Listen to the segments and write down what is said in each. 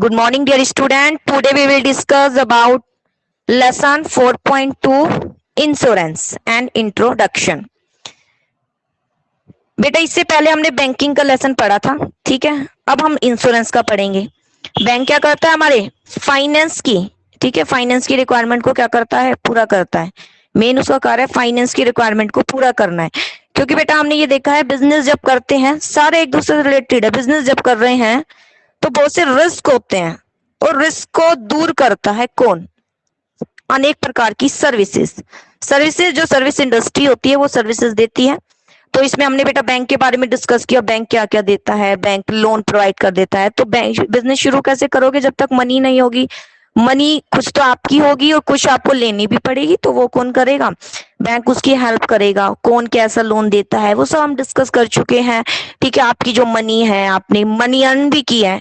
Good morning, dear student. Today we will discuss about lesson 4.2 insurance and introduction. बेटा इससे पहले हमने banking का लेसन पढ़ा था, ठीक है। अब हम इंश्योरेंस का पढ़ेंगे। बैंक क्या करता है, हमारे फाइनेंस की, ठीक है, फाइनेंस की रिक्वायरमेंट को क्या करता है, पूरा करता है। मेन उसका कार्य है फाइनेंस की रिक्वायरमेंट को पूरा करना है। क्योंकि बेटा हमने ये देखा है बिजनेस जब करते हैं सारे एक दूसरे से रिलेटेड है। बिजनेस जब कर रहे हैं तो बहुत से रिस्क होते हैं और रिस्क को दूर करता है कौन, अनेक प्रकार की सर्विसेज जो सर्विस इंडस्ट्री होती है वो सर्विसेज देती है। तो इसमें हमने बेटा बैंक के बारे में डिस्कस किया, बैंक क्या क्या देता है। बैंक लोन प्रोवाइड कर देता है। तो बैंक बिजनेस शुरू कैसे करोगे, जब तक मनी नहीं होगी। मनी कुछ तो आपकी होगी और कुछ आपको लेनी भी पड़ेगी, तो वो कौन करेगा, बैंक उसकी हेल्प करेगा। कौन कैसा लोन देता है वो सब हम डिस्कस कर चुके हैं, ठीक है। आपकी जो मनी है, आपने मनी अर्न भी की है,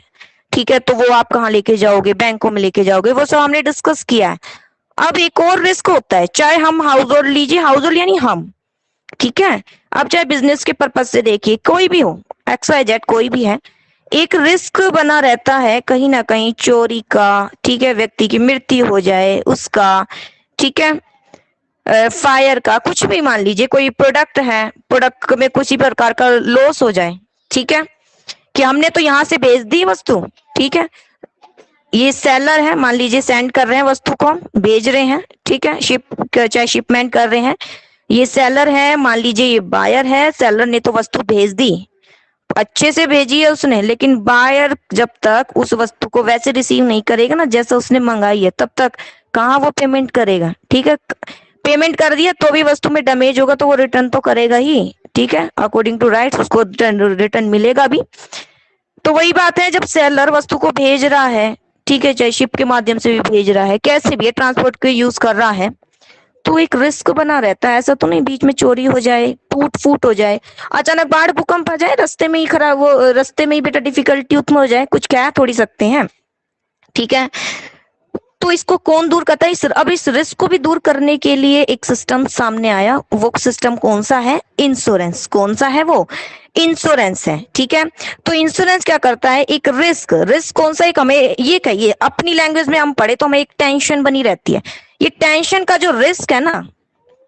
ठीक है, तो वो आप कहाँ लेके जाओगे, बैंकों में लेके जाओगे, वो सब हमने डिस्कस किया है। अब एक और रिस्क होता है, चाहे हम हाउस होल्ड लीजिए, हाउस होल्ड यानी हम, ठीक है। अब चाहे बिजनेस के पर्पज से देखिए, कोई भी हो, एक्स वाई जेड कोई भी है, एक रिस्क बना रहता है कहीं ना कहीं चोरी का, ठीक है, व्यक्ति की मृत्यु हो जाए उसका, ठीक है, फायर का, कुछ भी मान लीजिए कोई प्रोडक्ट है, प्रोडक्ट में किसी प्रकार का लॉस हो जाए, ठीक है, कि हमने तो यहाँ से भेज दी वस्तु, ठीक है, ये सेलर है, मान लीजिए सेंड कर रहे हैं वस्तु को, भेज रहे हैं, ठीक है, चाहे शिपमेंट कर रहे हैं, ये सेलर है, मान लीजिए ये बायर है, सेलर ने तो वस्तु भेज दी, अच्छे से भेजी है उसने, लेकिन बायर जब तक उस वस्तु को वैसे रिसीव नहीं करेगा ना जैसा उसने मंगाई है, तब तक कहाँ वो पेमेंट करेगा, ठीक है। पेमेंट कर दिया तो भी वस्तु में डैमेज होगा तो वो रिटर्न तो करेगा ही, ठीक है, अकॉर्डिंग टू राइट्स उसको रिटर्न मिलेगा भी। तो वही बात है, जब सेलर वस्तु को भेज रहा है, ठीक है, चाहे शिप के माध्यम से भी भेज रहा है, कैसे भी ट्रांसपोर्ट के यूज कर रहा है, तो एक रिस्क बना रहता है। ऐसा तो नहीं बीच में चोरी हो जाए, टूट फूट हो जाए, अचानक बाढ़ भूकंप आ जाए, रास्ते में ही खराब, वो रास्ते में ही बेटा डिफिकल्टी उत्पन्न हो जाए, कुछ कह थोड़ी सकते हैं, ठीक है। तो इसको कौन दूर करता है, अब इस रिस्क को भी दूर करने के लिए एक सिस्टम सामने आया। वो सिस्टम कौन सा है, इंश्योरेंस। कौन सा है वो, इंश्योरेंस है, ठीक है। तो इंश्योरेंस क्या करता है, एक रिस्क कौन सा, एक हमें ये कहिए अपनी लैंग्वेज में हम पढ़े तो हमें एक टेंशन बनी रहती है। ये टेंशन का जो रिस्क है ना,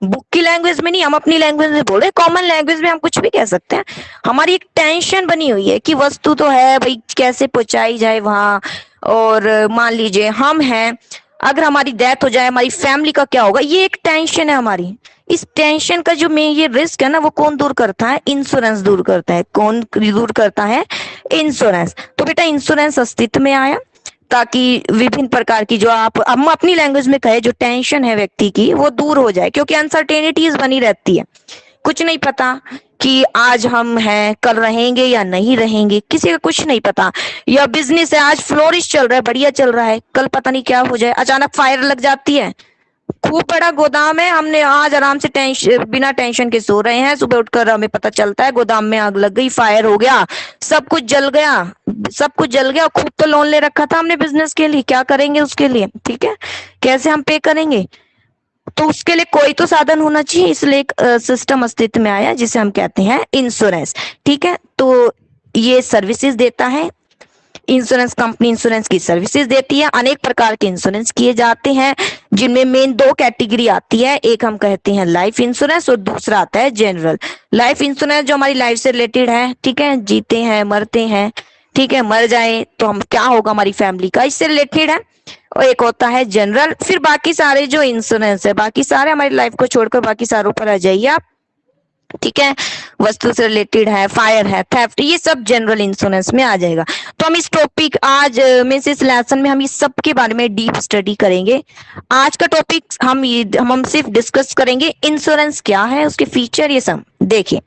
बुक की लैंग्वेज में नहीं, हम अपनी लैंग्वेज में बोल रहे, कॉमन लैंग्वेज में हम कुछ भी कह सकते हैं। हमारी एक टेंशन बनी हुई है कि वस्तु तो है भाई, कैसे पहुंचाई जाए वहां, और मान लीजिए हम हैं, अगर हमारी डेथ हो जाए हमारी फैमिली का क्या होगा, ये एक टेंशन है हमारी। इस टेंशन का जो में ये रिस्क है ना, वो कौन दूर करता है, इंश्योरेंस दूर करता है। कौन दूर करता है, इंश्योरेंस। तो बेटा इंश्योरेंस अस्तित्व में आया ताकि विभिन्न प्रकार की जो आप हम अपनी लैंग्वेज में कहे जो टेंशन है व्यक्ति की वो दूर हो जाए। क्योंकि अनसर्टेनिटीज बनी रहती है, कुछ नहीं पता कि आज हम हैं कल रहेंगे या नहीं रहेंगे, किसी का कुछ नहीं पता। या बिजनेस है, आज फ्लोरिश चल रहा है, बढ़िया चल रहा है, कल पता नहीं क्या हो जाए, अचानक फायर लग जाती है। खूब बड़ा गोदाम है, हमने आज आराम से बिना टेंशन के सो रहे हैं, सुबह उठकर हमें पता चलता है गोदाम में आग लग गई, फायर हो गया, सब कुछ जल गया, सब कुछ जल गया। खूब तो लोन ले रखा था हमने बिजनेस के लिए, क्या करेंगे उसके लिए, ठीक है, कैसे हम पे करेंगे। तो उसके लिए कोई तो साधन होना चाहिए, इसलिए एक सिस्टम अस्तित्व में आया जिसे हम कहते हैं इंश्योरेंस, ठीक है। तो ये सर्विसेज देता है, इंश्योरेंस कंपनी इंश्योरेंस की सर्विसेज देती है। अनेक प्रकार के इंश्योरेंस किए जाते हैं जिनमें मेन दो कैटेगरी आती है, एक हम कहते हैं लाइफ इंश्योरेंस और दूसरा आता है जनरल। लाइफ इंश्योरेंस जो हमारी लाइफ से रिलेटेड है, ठीक है, जीते हैं मरते हैं, ठीक है, मर जाए तो हम क्या होगा हमारी फैमिली का, इससे रिलेटेड है। और एक होता है जनरल। फिर बाकी सारे जो इंश्योरेंस है, बाकी सारे हमारी लाइफ को छोड़कर बाकी सारों पर आ जाइए आप, ठीक है, वस्तु से रिलेटेड है, फायर है, थेफ्ट, ये सब जनरल इंश्योरेंस में आ जाएगा। तो हम इस टॉपिक आज में से इस लेसन में हम इस सब के बारे में डीप स्टडी करेंगे। आज का टॉपिक हम सिर्फ डिस्कस करेंगे इंश्योरेंस क्या है, उसके फीचर, ये सब देखिए।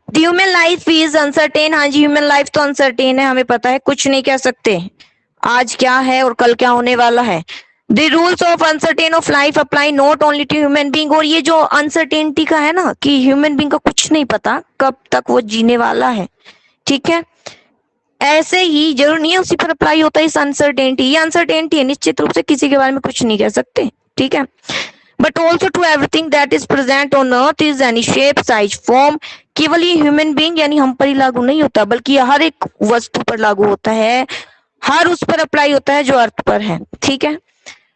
Human life is uncertain. हाँ जी, ह्यूमन लाइफ तो अनसर्टेन है, हमें पता है, कुछ नहीं कह सकते आज क्या है और कल क्या होने वाला है। The rules of uncertain of life apply not only to human being। और ये जो अनसर्टेनिटी का है ना, कि ह्यूमन बींग का कुछ नहीं पता कब तक वो जीने वाला है, ठीक है, ऐसे ही जरूर नहीं है उसी पर अप्लाई होता है इस अनसर्टेनिटी। ये अनसर्टेनिटी है, निश्चित रूप से किसी के बारे में कुछ नहीं कह सकते, ठीक है। But also to everything that is present on earth is any shape size form. केवल ये ह्यूमन बींग यानी हम पर ही लागू नहीं होता, बल्कि हर एक वस्तु पर लागू होता है, हर उस पर अप्लाई होता है जो अर्थ पर है, ठीक है।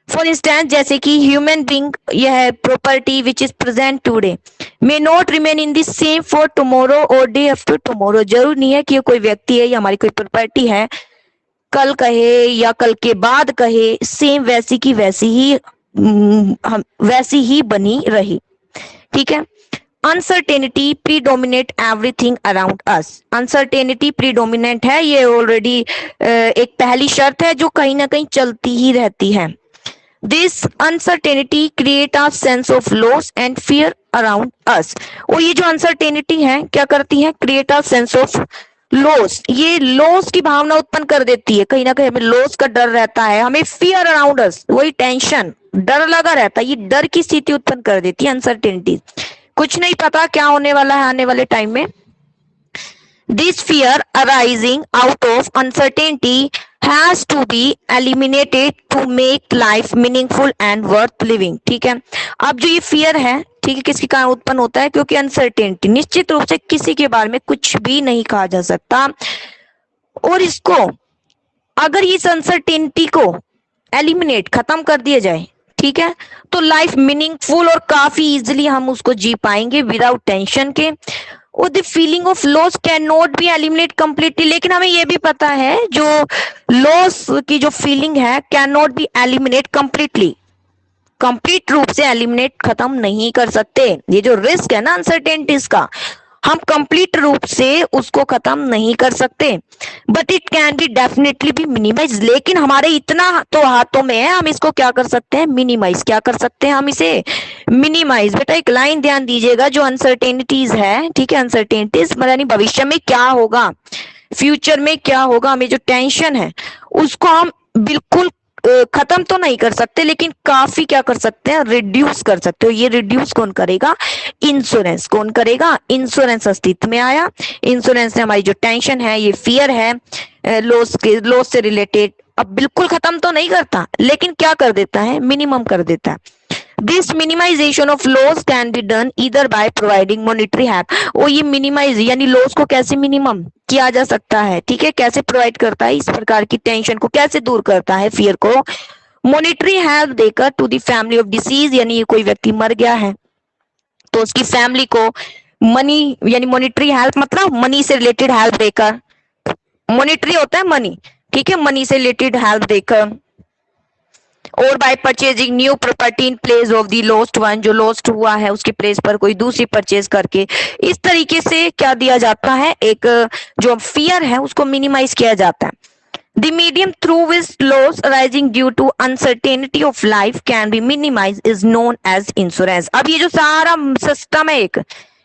फॉर इंस्टेंस जैसे कि ह्यूमन बींग, यह property which is present today may not remain in the same for tomorrow और डे आफ्टर टुमारो। जरूर नहीं है कि ये कोई व्यक्ति है या हमारी कोई प्रॉपर्टी है, कल कहे या कल के बाद कहे सेम वैसी की वैसी ही वैसी ही बनी रही, ठीक है। Uncertainty predominate everything around us. Uncertainty predominant है, ये ऑलरेडी एक पहली शर्त है जो कहीं ना कहीं चलती ही रहती है। This uncertainty create a sense of loss and fear around us. और ये जो अनसर्टेनिटी है क्या करती है, create a sense of loss, ये लॉस की भावना उत्पन्न कर देती है, कहीं ना कहीं हमें लॉस का डर रहता है, हमें फियर अराउंड अस, वही टेंशन, डर लगा रहता है, ये डर की स्थिति उत्पन्न कर देती है अनसर्टेनिटी। कुछ नहीं पता क्या होने वाला है आने वाले टाइम में। This fear arising out of uncertainty has to be eliminated to make life meaningful and worth living, ठीक है। अब जो ये फियर है, ठीक है, किसके कारण उत्पन्न होता है, क्योंकि अनसर्टेनिटी, निश्चित रूप से किसी के बारे में कुछ भी नहीं कहा जा सकता, और इसको अगर इस अनसर्टेनिटी को एलिमिनेट, खत्म कर दिया जाए, ठीक है, तो लाइफ मीनिंगफुल और काफी इजिली हम उसको जी पाएंगे विदाउट टेंशन के। और the feeling of loss can not be eliminate completely, लेकिन हमें यह भी पता है जो लॉस की जो फीलिंग है can not be eliminate completely, complete रूप से एलिमिनेट, खत्म नहीं कर सकते। ये जो रिस्क है ना अनसर्टेनिटीज का, हम कंप्लीट रूप से उसको खत्म नहीं कर सकते, but it can be definitely be minimize. लेकिन हमारे इतना तो हाथों में है, हम इसको क्या कर सकते हैं, मिनिमाइज। क्या कर सकते हैं हम इसे, मिनिमाइज। बेटा एक लाइन ध्यान दीजिएगा, जो अनसर्टेनिटीज है, ठीक है, अनसर्टेनिटीज यानी भविष्य में क्या होगा, फ्यूचर में क्या होगा, हमें जो टेंशन है उसको हम बिल्कुल खत्म तो नहीं कर सकते, लेकिन काफी क्या कर सकते हैं, रिड्यूस कर सकते हो। ये रिड्यूस कौन करेगा, इंश्योरेंस। कौन करेगा, इंश्योरेंस अस्तित्व में आया। इंश्योरेंस ने हमारी जो टेंशन है, ये फियर है लॉस के, लॉस से रिलेटेड, अब बिल्कुल खत्म तो नहीं करता, लेकिन क्या कर देता है, मिनिमम कर देता है। This minimization of loss can be done either by providing monetary hack. और ये मिनिमाइज यानी लॉस को कैसे मिनिमम किया जा सकता है, ठीक है, कैसे प्रोवाइड करता है, इस प्रकार की टेंशन को कैसे दूर करता है, फियर को, मॉनिटरी हेल्प देकर to the family of deceased. यानी कोई व्यक्ति मर गया है तो उसकी फैमिली को मनी, यानी मॉनिटरी हेल्प मतलब मनी से रिलेटेड हेल्प देकर, मॉनिटरी होता है मनी, ठीक है, मनी से रिलेटेड हेल्प देकर, और bye purchasing new property in place of the lost one, जो लॉस्ट हुआ है उसके प्लेस पर कोई दूसरी परचेज करके, इस तरीके से क्या दिया जाता है, एक जो फियर है उसको मिनिमाइज किया जाता है। The medium through which loss arising due to uncertainty of life can be minimized is known as insurance। अब ये जो सारा सिस्टम है,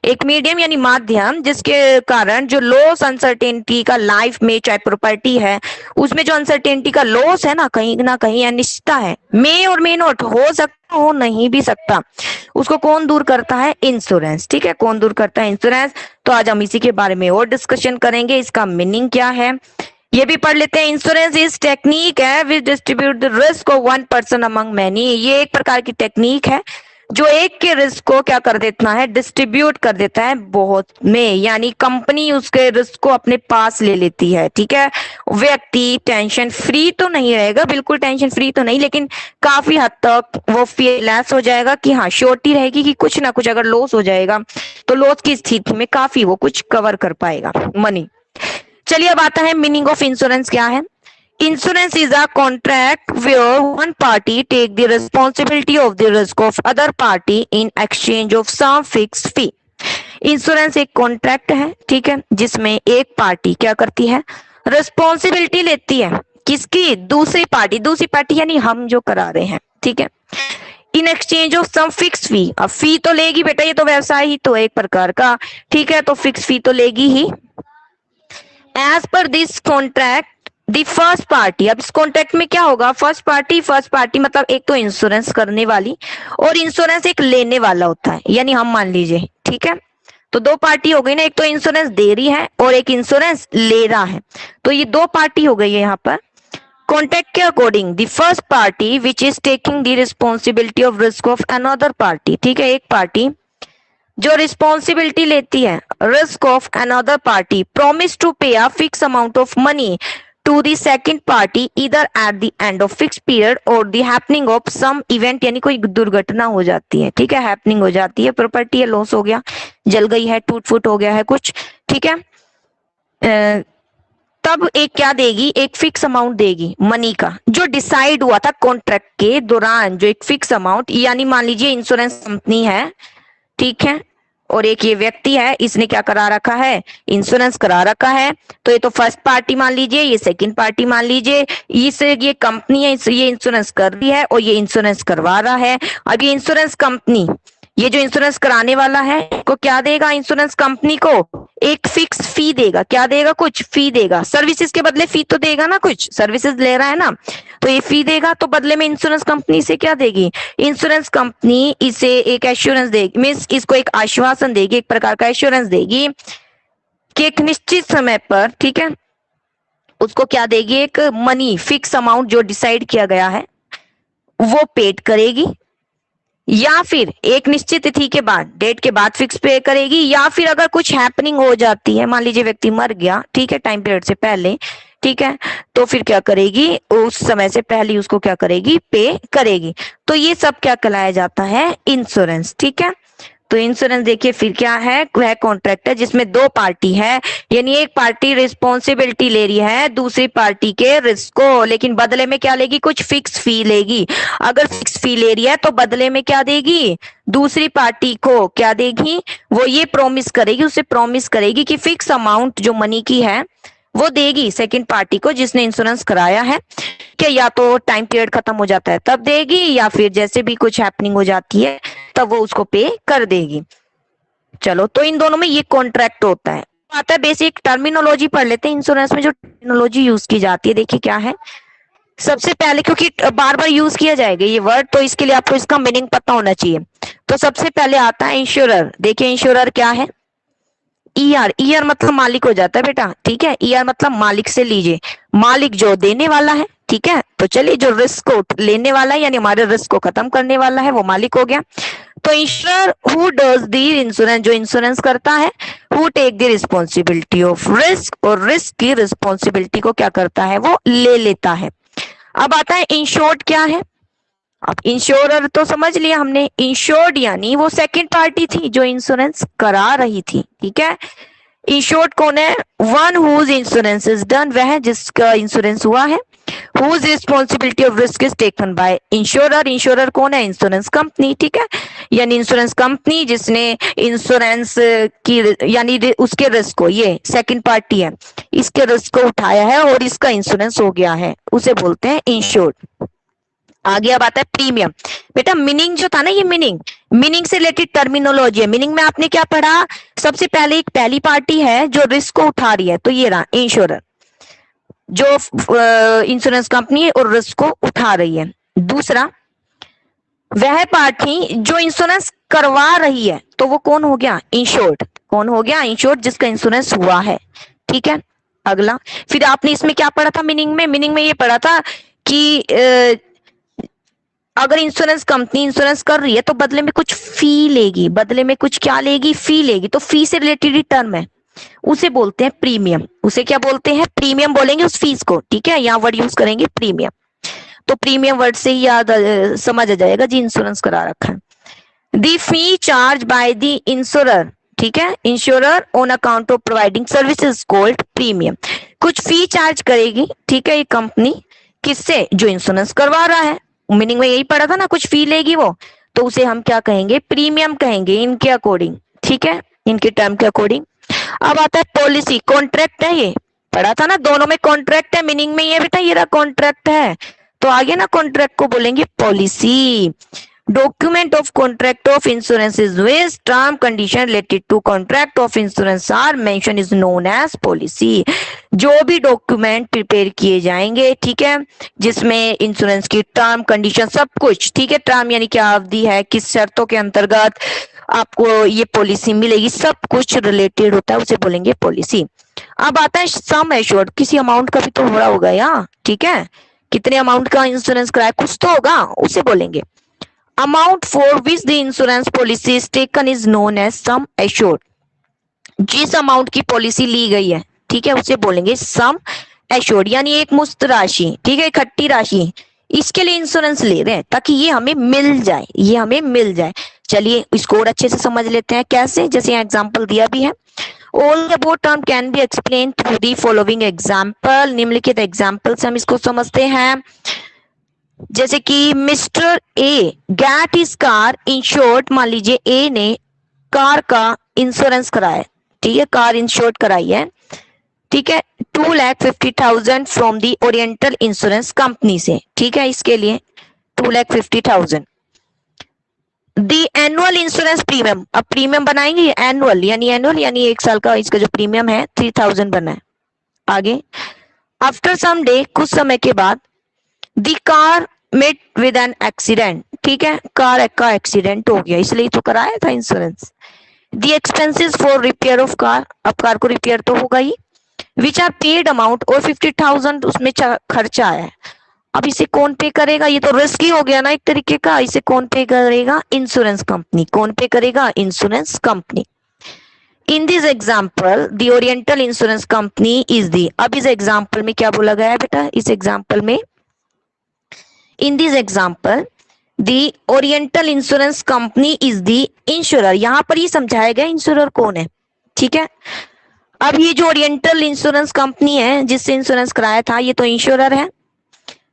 एक मीडियम यानी माध्यम, जिसके कारण जो लॉस अनसर्टेनिटी का लाइफ में, चाहे प्रॉपर्टी है उसमें जो अनसर्टेनिटी का लॉस है ना कहीं अनिश्चितता है, मे और मे नॉट, हो सकता हो नहीं भी सकता, उसको कौन दूर करता है, इंश्योरेंस, ठीक है, कौन दूर करता है, इंश्योरेंस। तो आज हम इसी के बारे में और डिस्कशन करेंगे, इसका मीनिंग क्या है ये भी पढ़ लेते हैं। इंश्योरेंस इज टेक्निक है which distribute the risk of one person among many. ये एक प्रकार की टेक्निक है जो एक के रिस्क को क्या कर देता है, डिस्ट्रीब्यूट कर देता है बहुत में, यानी कंपनी उसके रिस्क को अपने पास ले लेती है, ठीक है। व्यक्ति टेंशन फ्री तो नहीं रहेगा, बिल्कुल टेंशन फ्री तो नहीं, लेकिन काफी हद तक वो फियरलेस हो जाएगा कि हाँ श्योरिटी रहेगी कि कुछ ना कुछ अगर लॉस हो जाएगा तो लॉस की स्थिति में काफी वो कुछ कवर कर पाएगा, मनी। चलिए अब आता है मीनिंग ऑफ इंश्योरेंस क्या है। Insurance is a contract where one party take the responsibility of the risk of other party in exchange of some fixed fee. Insurance एक कॉन्ट्रैक्ट है, ठीक है, जिसमें एक पार्टी क्या करती है, रिस्पॉन्सिबिलिटी लेती है, किसकी, दूसरी पार्टी यानी हम जो करा रहे हैं, ठीक है, in exchange of some fix fee. अब फी तो लेगी बेटा, ये तो व्यवसाय ही तो एक प्रकार का, ठीक है, तो फिक्स फी तो लेगी ही। As per this contract the first party, अब इस कॉन्ट्रैक्ट में क्या होगा, फर्स्ट पार्टी मतलब एक तो इंश्योरेंस करने वाली और इंश्योरेंस एक लेने वाला होता है, यानी हम मान लीजिए, ठीक है, तो दो पार्टी हो गई ना, एक तो इंश्योरेंस दे रही है और एक इंश्योरेंस ले रहा है, तो ये दो पार्टी हो गई है यहाँ पर। कॉन्ट्रैक्ट के according the first party which is taking the responsibility of risk of another party, ठीक है, एक पार्टी जो रिस्पॉन्सिबिलिटी लेती है risk of another party, promise to pay a fix amount of money to the second party either at the end of fix period or the happening of some event, यानी कोई दुर्घटना हो जाती है, ठीक है, हैपनिंग हो जाती है, प्रॉपर्टी है लॉस हो गया, जल गई है, टूट फूट हो गया है कुछ, ठीक है, तब एक क्या देगी, एक फिक्स अमाउंट देगी मनी का, जो डिसाइड हुआ था कॉन्ट्रैक्ट के दौरान, जो एक फिक्स अमाउंट, यानी मान लीजिए इंश्योरेंस कंपनी है, ठीक है, और एक ये व्यक्ति है, इसने क्या करा रखा है, इंश्योरेंस करा रखा है, तो ये तो फर्स्ट पार्टी मान लीजिए, ये सेकंड पार्टी मान लीजिए, ये कंपनी है, ये इंश्योरेंस कर रही है और ये इंश्योरेंस करवा रहा है। अब ये इंश्योरेंस कंपनी, ये जो इंश्योरेंस कराने वाला है को क्या देगा, इंश्योरेंस कंपनी को एक फिक्स फी देगा, क्या देगा, कुछ फी देगा, सर्विसेज के बदले फी तो देगा ना, कुछ सर्विसेज ले रहा है ना, तो ये फी देगा, तो बदले में इंश्योरेंस कंपनी से क्या देगी, इंश्योरेंस कंपनी इसे एक एश्योरेंस देगी, मीन्स इसको एक आश्वासन देगी, एक प्रकार का एश्योरेंस देगी कि एक निश्चित समय पर, ठीक है, उसको क्या देगी, एक मनी फिक्स अमाउंट जो डिसाइड किया गया है वो पेड करेगी, या फिर एक निश्चित तिथि के बाद, डेट के बाद फिक्स पे करेगी, या फिर अगर कुछ हैपनिंग हो जाती है, मान लीजिए व्यक्ति मर गया, ठीक है, टाइम पीरियड से पहले, ठीक है, तो फिर क्या करेगी, उस समय से पहले उसको क्या करेगी, पे करेगी। तो ये सब क्या कहलाया जाता है, इंश्योरेंस, ठीक है। तो इंश्योरेंस देखिए फिर क्या है, वह कॉन्ट्रैक्ट है जिसमें दो पार्टी है, यानी एक पार्टी रिस्पॉन्सिबिलिटी ले रही है दूसरी पार्टी के रिस्क को, लेकिन बदले में क्या लेगी, कुछ फिक्स फी लेगी। अगर फिक्स फी ले रही है तो बदले में क्या देगी, दूसरी पार्टी को क्या देगी, वो ये प्रॉमिस करेगी, उसे प्रॉमिस करेगी कि फिक्स अमाउंट जो मनी की है वो देगी सेकंड पार्टी को जिसने इंश्योरेंस कराया है, कि या तो टाइम पीरियड खत्म हो जाता है तब देगी, या फिर जैसे भी कुछ हैपनिंग हो जाती है तब वो उसको पे कर देगी। चलो, तो इन दोनों में ये कॉन्ट्रैक्ट होता है। आता है बेसिक टर्मिनोलॉजी पढ़ लेते हैं, इंश्योरेंस में जो टर्मिनोलॉजी यूज की जाती है देखिए क्या है। सबसे पहले, क्योंकि बार बार यूज किया जाएगा ये वर्ड, तो इसके लिए आपको इसका मीनिंग पता होना चाहिए। तो सबसे पहले आता है इंश्योरर। देखिए इंश्योरर क्या है, ईआर, ईआर मतलब मालिक हो जाता है बेटा, ठीक है, ईआर मतलब मालिक से लीजिए, मालिक जो देने वाला है, ठीक है, तो चलिए जो रिस्क को लेने वाला है यानी हमारे रिस्क को खत्म करने वाला है वो मालिक हो गया। तो insurer who does the insurance, जो इंश्योरेंस करता है, who take the responsibility of risk, और रिस्क की रिस्पॉन्सिबिलिटी को क्या करता है, वो ले लेता है। अब आता है इंश्योर्ड क्या है। अब इंश्योरर तो समझ लिया हमने, इंश्योर्ड यानी वो सेकंड पार्टी थी जो इंश्योरेंस करा रही थी, ठीक है। इंश्योर्ड कौन है, one whose insurance is done, वह जिसका इंश्योरेंस हुआ है। Whose responsibility of risk is taken by insurer, insurer कौन है, इंश्योरेंस कंपनी, ठीक है, यानी इंश्योरेंस कंपनी जिसने इंश्योरेंस की यानी उसके रिस्क को, ये सेकंड पार्टी है, इसके रिस्क को उठाया है और इसका इंश्योरेंस हो गया है, उसे बोलते हैं इंश्योर्ड। आगे अब आता है प्रीमियम। बेटा मीनिंग जो था ना, ये मीनिंग से रिलेटेड टर्मिनोलॉजी है। मीनिंग में आपने क्या पढ़ा, सबसे पहले एक पहली पार्टी है जो रिस्क को उठा रही है, तो ये रहा इंश्योरर, जो इंश्योरेंस कंपनी है और रिस्क को उठा रही है। दूसरा, वह पार्टी जो इंश्योरेंस करवा रही है, तो वो कौन हो गया, इंश्योर्ड, कौन हो गया, इंश्योर्ड जिसका इंश्योरेंस हुआ है, ठीक है। अगला, फिर आपने इसमें क्या पढ़ा था मीनिंग में ये पढ़ा था कि अगर इंश्योरेंस कंपनी इंश्योरेंस कर रही है तो बदले में कुछ फी लेगी, बदले में कुछ क्या लेगी, फी लेगी, तो फी से रिलेटेड ही टर्म है, उसे बोलते हैं प्रीमियम। उसे क्या बोलते हैं, प्रीमियम बोलेंगे उस फीस को, ठीक है, यहाँ वर्ड यूज करेंगे प्रीमियम। तो प्रीमियम वर्ड से ही याद समझ आ जाएगा जी इंश्योरेंस करा रखा है। The fee charge by the insurer, ठीक है, insurer on account of providing services called premium. कुछ फी चार्ज करेगी, ठीक है, ये कंपनी किससे, जो इंश्योरेंस करवा रहा है। मीनिंग में यही पढ़ा था ना, कुछ फी लेगी वो, तो उसे हम क्या कहेंगे, प्रीमियम कहेंगे, इनके अकॉर्डिंग, ठीक है, इनके टर्म के अकॉर्डिंग। अब आता है पॉलिसी, कॉन्ट्रैक्ट है, ये पढ़ा था ना, दोनों में कॉन्ट्रैक्ट है, मीनिंग में ये बेटा ये रहा कॉन्ट्रैक्ट है, तो आगे ना कॉन्ट्रैक्ट को बोलेंगे policy. Document of contract of insurance is which term condition related to contract of insurance are mention is known as policy. जो भी डॉक्यूमेंट प्रिपेयर किए जाएंगे, ठीक है, जिसमें इंश्योरेंस की टर्म कंडीशन सब कुछ, ठीक है, टर्म यानी क्या अवधि है, किस शर्तों के अंतर्गत आपको ये पॉलिसी मिलेगी, सब कुछ रिलेटेड होता है, उसे बोलेंगे पॉलिसी। अब आता है सम एश्योर्ड, किसी अमाउंट का भी तो हो रहा होगा यहाँ, ठीक है, कितने अमाउंट का इंश्योरेंस कराया, कुछ तो होगा, उसे बोलेंगे amount for which the insurance policy is taken is known as sum assured. जिस अमाउंट की पॉलिसी ली गई है, ठीक है, उसे बोलेंगे सम एश्योर्ड यानी एक मुश्त राशि, ठीक है, इकट्ठी राशि, इसके लिए इंश्योरेंस ले रहे हैं ताकि ये हमें मिल जाए, ये हमें मिल जाए। चलिए इसको और अच्छे से समझ लेते हैं कैसे, जैसे यहाँ एग्जाम्पल दिया भी है। All the above term can be explain through the following example, निम्नलिखित एग्जाम्पल से हम इसको समझते हैं। जैसे कि mister A get is car insured, मान लीजिए ए ने कार का इंश्योरेंस कराया, ठीक है, कार इंश्योर्ड कराई है, ठीक है, 2,50,000 from the oriental insurance company से, ठीक है, इसके लिए 2,50,000। दी एनुअल इंश्योरेंस प्रीमियम, अब प्रीमियम बनाएंगे एनुअल यानी एक साल का इसका जो प्रीमियम है 3,000 बना है। आगे आफ्टर सम डे, कुछ समय के बाद, the car met with an accident, ठीक है, कार का एक्सीडेंट हो गया इसलिए तो कराया था insurance. The expenses for repair of car, अब कार को रिपेयर तो होगा ही, विच आर पेड अमाउंट, और 50,000 उसमें खर्चा आया है। अब इसे कौन पे करेगा, ये तो रिस्की हो गया ना एक तरीके का, इसे कौन पे करेगा, इंश्योरेंस कंपनी। कौन पे करेगा, insurance company. In this example the oriental insurance company is the, अब इस एग्जाम्पल में क्या बोला गया है बेटा, इस एग्जाम्पल में in this example the oriental insurance company is the insurer, यहां पर ये समझाया गया इंश्योरर कौन है, ठीक है। अब ये जो ओरिएंटल इंश्योरेंस कंपनी है जिससे इंश्योरेंस कराया था, ये तो इंश्योरर है,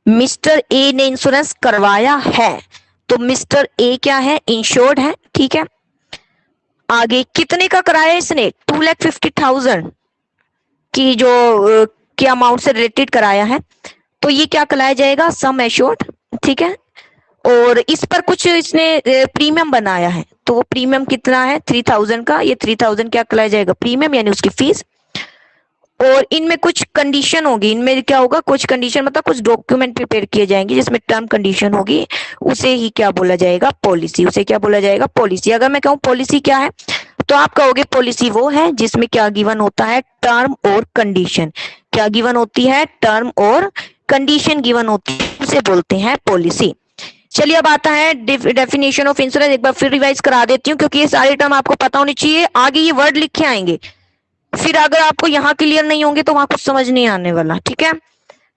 मिस्टर ए ने इंश्योरेंस करवाया है तो मिस्टर ए क्या है, इंश्योर्ड है, ठीक है। आगे कितने का कराया इसने, 2,50,000 की जो क्या अमाउंट से रिलेटेड कराया है, तो ये क्या कहलाया जाएगा, सम एश्योर्ड, ठीक है। और इस पर कुछ इसने प्रीमियम बनाया है, तो वो प्रीमियम कितना है, 3,000 का, ये 3,000 क्या कहलाया जाएगा, प्रीमियम यानी उसकी फीस। और इनमें कुछ कंडीशन होगी, इनमें क्या होगा, कुछ कंडीशन मतलब कुछ डॉक्यूमेंट प्रिपेयर किए जाएंगे जिसमें टर्म कंडीशन होगी, उसे ही क्या बोला जाएगा, पॉलिसी, उसे क्या बोला जाएगा, पॉलिसी। अगर मैं कहूँ पॉलिसी क्या है, तो आप कहोगे पॉलिसी वो है जिसमें क्या गिवन होता है, टर्म और कंडीशन, क्या गिवन होती है, टर्म और कंडीशन गिवन होती है, उसे बोलते हैं पॉलिसी। चलिए अब आता है डेफिनेशन ऑफ इंश्योरेंस, एक बार फिर रिवाइज करा देती हूँ क्योंकि ये सारे टर्म आपको पता होने चाहिए, आगे ये वर्ड लिखे आएंगे, फिर अगर आपको यहाँ क्लियर नहीं होंगे तो वहां कुछ समझ नहीं आने वाला, ठीक है।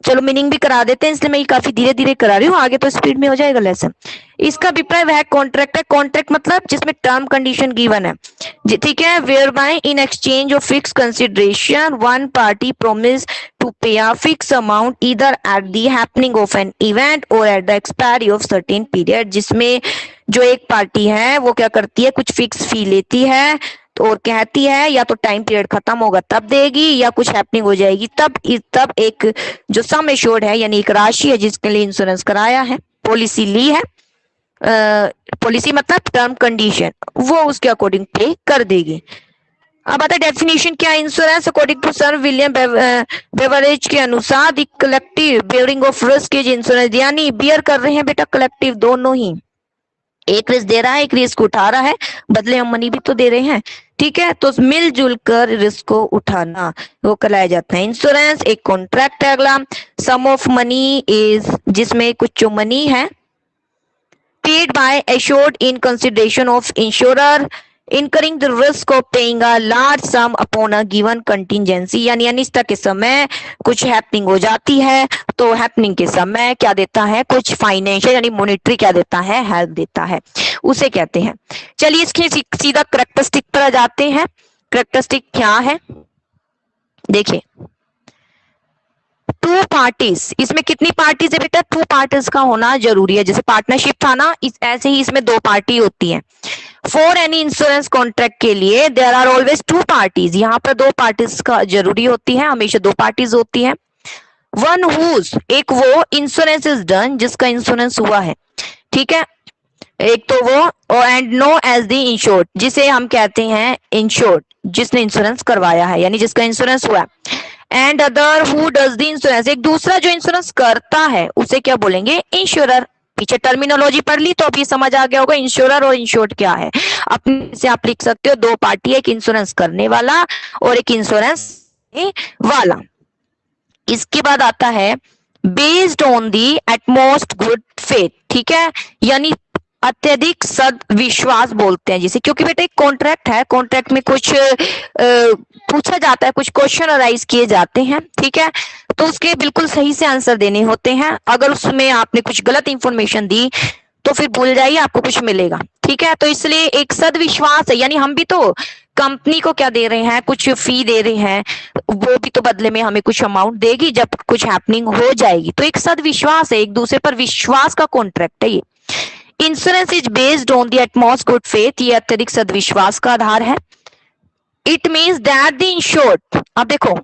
चलो मीनिंग भी करा देते हैं, इसलिए मैं ये काफी धीरे धीरे करा रही हूँ, आगे तो स्पीड में हो जाएगा लेसन। इसका अभिप्राय वह कॉन्ट्रैक्ट है, कॉन्ट्रैक्ट मतलब जिसमें टर्म कंडीशन गिवन है, ठीक है, whereby in exchange of fix consideration one party promise to pay a fix amount either at the happening of an event or at the expiry of certain period, जिसमें जो एक party है वो क्या करती है, कुछ फिक्स फी लेती है और कहती है या तो टाइम पीरियड खत्म होगा तब देगी या कुछ हैपनिंग हो जाएगी तब एक जो सम एश्योर्ड है यानी एक राशि है जिसके लिए इंश्योरेंस कराया है, पॉलिसी ली है, पॉलिसी मतलब टर्म कंडीशन, वो उसके अकॉर्डिंग पे कर देगी। अब आता है डेफिनेशन क्या, insurance according to sir William Beveridge के अनुसार the collective bearing of risk is insurance, यानी बियर कर रहे हैं बेटा कलेक्टिव दोनों ही, एक रिस्क दे रहा है एक रिस्क उठा रहा है, बदले हम मनी भी तो दे रहे हैं, ठीक है, तो मिलजुल कर रिस्क को उठाना वो कहलाया जाता है इंश्योरेंस। एक कॉन्ट्रैक्ट है अगला, सम ऑफ मनी इज, जिसमें कुछ जो मनी है, paid by assured in consideration of insurer incurring the risk of paying a large sum upon a given contingency, यानी अनिश्चित के समय कुछ हैपनिंग हो जाती है तो हैपनिंग के समय क्या देता है, कुछ फाइनेंशियल यानी मॉनेटरी क्या देता है, हेल्प देता है, उसे कहते हैं। चलिए इसके सीधा करेक्टरिस्टिक पर आ जाते हैं। करेक्टरिस्टिक क्या है, देखिए टू पार्टीज, इसमें कितनी पार्टीज है बेटा, टू पार्टीज का होना जरूरी है, जैसे पार्टनरशिप था ना, ऐसे ही इसमें दो पार्टी होती है। फॉर एनी इंश्योरेंस कॉन्ट्रैक्ट के लिए there are always two parties, यहाँ पर दो पार्टीज का जरूरी होती है, हमेशा दो पार्टीज होती है। वन हुज, एक वो इंश्योरेंस इज डन जिसका इंश्योरेंस हुआ है, ठीक है, एक तो वो, and known as the insured, जिसे हम कहते हैं इंश्योर्ड, जिसने इंश्योरेंस करवाया है यानी जिसका इंश्योरेंस हुआ है। And other who does the insurance, एक दूसरा जो इंश्योरेंस करता है उसे क्या बोलेंगे, इंश्योरर। पीछे टर्मिनोलॉजी पढ़ ली तो अभी समझ आ गया होगा इंश्योरर और इंश्योर्ड क्या है। अपने से आप लिख सकते हो दो पार्टी, एक इंश्योरेंस करने वाला और एक इंश्योरेंस वाला। इसके बाद आता है based on the utmost good faith, ठीक है, यानी अत्यधिक सदविश्वास बोलते हैं जिसे, क्योंकि बेटा एक कॉन्ट्रैक्ट है, कॉन्ट्रैक्ट में कुछ पूछा जाता है, कुछ क्वेश्चन अराइज किए जाते हैं, ठीक है, तो उसके बिल्कुल सही से आंसर देने होते हैं। अगर उसमें आपने कुछ गलत इंफॉर्मेशन दी तो फिर भूल जाइए, आपको कुछ मिलेगा, ठीक है। तो इसलिए एक सदविश्वास है, यानी हम भी तो कंपनी को क्या दे रहे हैं, कुछ फी दे रहे हैं, वो भी तो बदले में हमें कुछ अमाउंट देगी जब कुछ हैपनिंग हो जाएगी। तो एक सदविश्वास है, एक दूसरे पर विश्वास का कॉन्ट्रैक्ट है ये। Insurance is based on the utmost good faith, ये अत्यधिक सदविश्वास का आधार है। It means that the insured, अब देखो